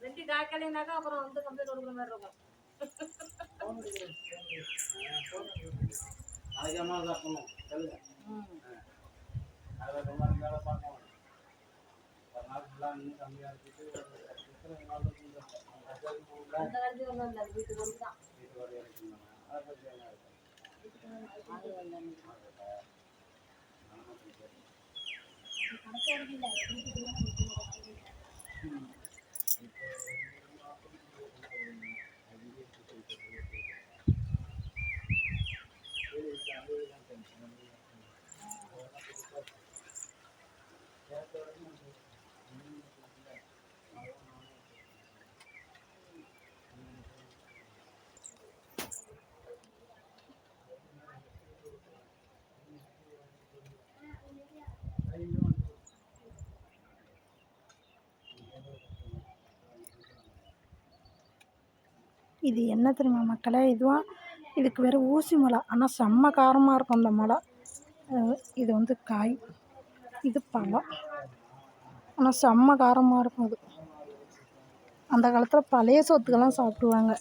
வெண்டி காய்க்கலைனாக்கா அப்புறம் வந்து கம்ப்ளைண்ட் கொடுக்குற மாதிரி இருக்கும். அந்த காலத்துல ஒன்றும் இல்லை, வீட்டுக்கு வந்து தான் இது என்ன தெரியுமா மக்களே, இதுக்கு வேறு ஊசி மிளகா, ஆனால் செம்ம காரமாக இருக்கும் அந்த மிளகா. இது வந்து காய், இது பழம், ஆனால் செம்ம காரமாக இருக்கும். அது அந்த காலத்தில் பழைய சோத்துக்கெல்லாம் சாப்பிடுவாங்க.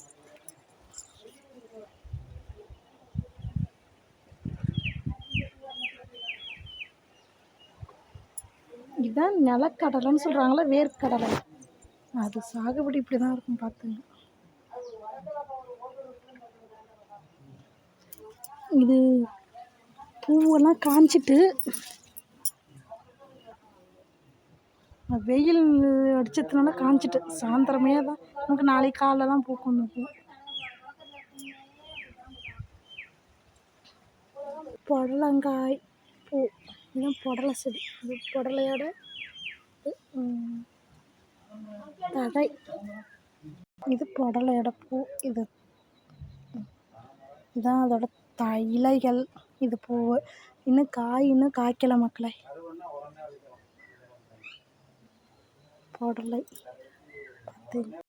இதுதான் நிலக்கடலைன்னு சொல்கிறாங்களே, வேர்க்கடலை. அது சாகுபடி இப்படி தான் இருக்கும் பார்த்துங்க. இது பூவெல்லாம் காஞ்சிட்டு வெயில் அடிச்சதுனால காஞ்சிட்டு சாயந்தரமே தான், நமக்கு நாளைக்கு காலைல தான் பூக்கும் அந்த பூ. புடலங்காய் பூ, இதுதான் புடலை செடி. இது புடலையோட தழை, இது புடலையோட பூ. இதுதான் அதோட இலைகள். இது பூ இன்னும் காய்க்கலை மக்களே. புடலை பார்த்து